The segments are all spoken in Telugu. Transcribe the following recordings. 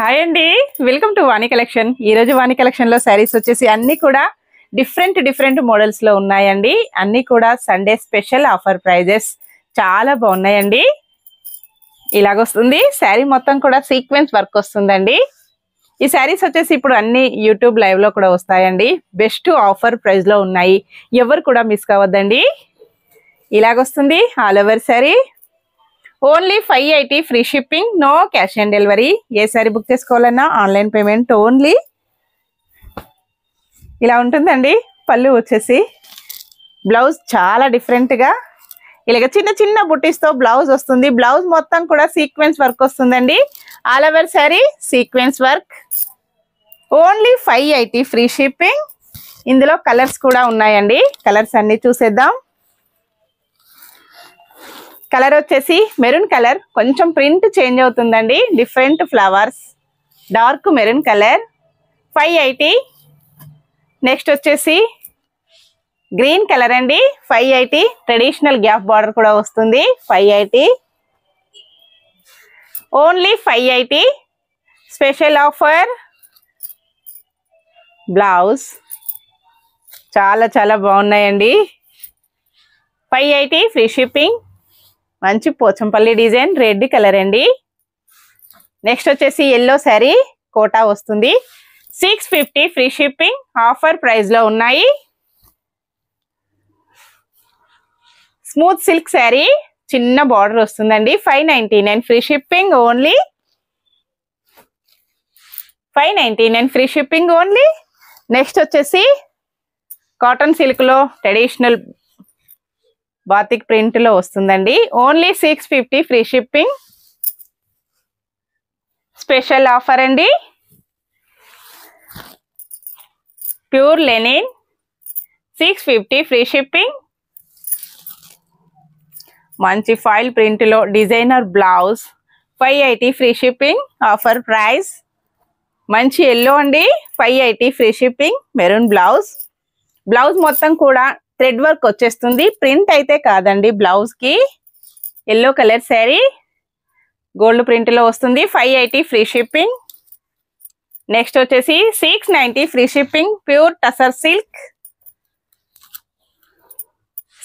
హాయ్ అండి, వెల్కమ్ టు వాణి కలెక్షన్. ఈ రోజు వాణి కలెక్షన్ లో సారీస్ వచ్చేసి అన్ని కూడా డిఫరెంట్ మోడల్స్ లో ఉన్నాయండి. అన్ని కూడా సండే స్పెషల్ ఆఫర్ ప్రైజెస్ చాలా బాగున్నాయండి. ఇలాగొస్తుంది శారీ మొత్తం కూడా సీక్వెన్స్ వర్క్ వస్తుందండి. ఈ శారీస్ వచ్చేసి ఇప్పుడు అన్ని యూట్యూబ్ లైవ్ లో కూడా వస్తాయండి. బెస్ట్ ఆఫర్ ప్రైస్ లో ఉన్నాయి, ఎవరు కూడా మిస్ కావద్దండి. ఇలాగొస్తుంది all over sari. Only 580 free shipping, no cash on delivery. ఏ సారీ బుక్ చేసుకోవాలన్నా ఆన్లైన్ పేమెంట్ ఓన్లీ. ఇలా ఉంటుందండి పళ్ళు వచ్చేసి. బ్లౌజ్ చాలా డిఫరెంట్గా ఇలాగ చిన్న బుట్టీస్తో బ్లౌజ్ వస్తుంది. బ్లౌజ్ మొత్తం కూడా సీక్వెన్స్ వర్క్ వస్తుందండి. All over sari sequence work. Only 580 free shipping. ఇందులో కలర్స్ కూడా ఉన్నాయండి. కలర్స్ అన్ని చూసేద్దాం. కలర్ వచ్చేసి మెరూన్ కలర్, కొంచెం ప్రింట్ చేంజ్ అవుతుందండి. Different flowers, dark maroon colour 580. Next వచ్చేసి గ్రీన్ కలర్ అండి 580. ట్రెడిషనల్ గ్యాప్ బార్డర్ కూడా వస్తుంది 580. Only 580 special offer. బ్లౌజ్ చాలా బాగున్నాయండి. 580 ఫ్రీ షిప్పింగ్. మంచి పోచంపల్లి డిజైన్, రెడ్ కలర్ అండి. నెక్స్ట్ వచ్చేసి ఎల్లో శారీ కోటా వస్తుంది 650 ఫ్రీ షిప్పింగ్. ఆఫర్ ప్రైస్ లో ఉన్నాయి. స్మూత్ సిల్క్ శారీ, చిన్న బార్డర్ వస్తుందండి 599 free shipping only. 599 free shipping only. Next వచ్చేసి కాటన్ సిల్క్ లో ట్రెడిషనల్ బాతిక్ ప్రింట్ లో వస్తుందండి. Only 650 free shipping. Special offer అండి. Pure linen 650 free shipping. మంచి ఫైల్ ప్రింట్ లో designer blouse 580 free shipping. Offer price. మంచి ఎల్లో అండి 580 free shipping. Maroon blouse. Blouse మొత్తం కూడా థ్రెడ్ వర్క్ వచ్చేస్తుంది, ప్రింట్ అయితే కాదండి. బ్లౌజ్ కి yellow colour sari gold print లో వస్తుంది 580 ఫ్రీ షిప్పింగ్. నెక్స్ట్ వచ్చేసి 690 free shipping. Pure tussar silk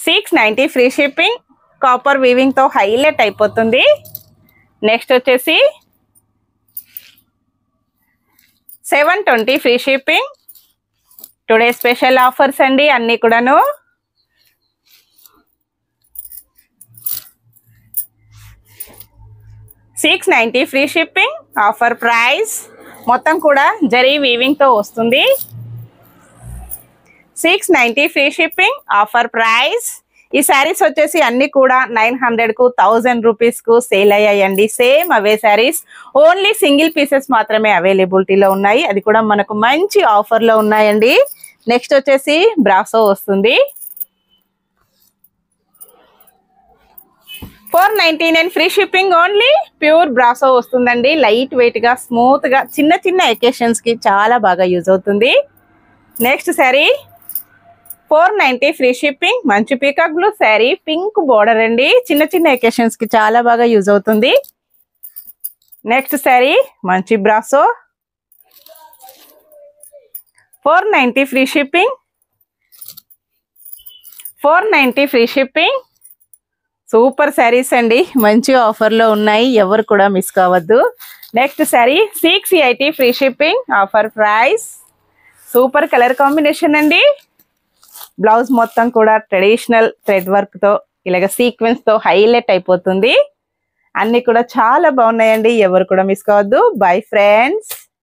690 free shipping. Copper weaving తో హైలైట్ అయిపోతుంది. నెక్స్ట్ వచ్చేసి 720 free shipping. Today special offers అండి అన్ని కూడాను. 690 ఫ్రీ షిప్పింగ్. Offer price. మొత్తం కూడా జరీ వీవింగ్ తో వస్తుంది 690 ఫ్రీ షిప్పింగ్. Offer price. ఈ శారీస్ వచ్చేసి అన్ని కూడా 900 కు 1000 రూపీస్ కు సేల్ అయ్యాయండి. సేమ్ అవే శారీస్, ఓన్లీ సింగిల్ పీసెస్ మాత్రమే అవైలబిలిటీలో ఉన్నాయి. అది కూడా మనకు మంచి ఆఫర్ లో ఉన్నాయండి. నెక్స్ట్ వచ్చేసి బ్రాసో వస్తుంది 499 free shipping only. Pure brasso వస్తుందండి. లైట్ వెయిట్ గా, స్మూత్ గా, చిన్న ఎకేషన్స్ కి చాలా బాగా యూజ్ అవుతుంది. Next sari 490 free shipping. మంచి peacock blue sari, pink border అండి. చిన్న ఎకేషన్స్ కి చాలా బాగా యూజ్ అవుతుంది. నెక్స్ట్ శారీ మంచి brasso 490 free shipping. 490 free shipping. Super saris అండి, మంచి ఆఫర్ లో ఉన్నాయి, ఎవరు కూడా మిస్ కావద్దు. Next sari 680 free shipping. Offer price. Super colour combination అండి. బ్లౌజ్ మొత్తం కూడా ట్రెడిషనల్ థ్రెడ్ వర్క్ తో ఇలాగ సీక్వెన్స్ తో హైలైట్ అయిపోతుంది. అన్ని కూడా చాలా బాగున్నాయండి, ఎవరు కూడా మిస్ కావద్దు. Bye friends.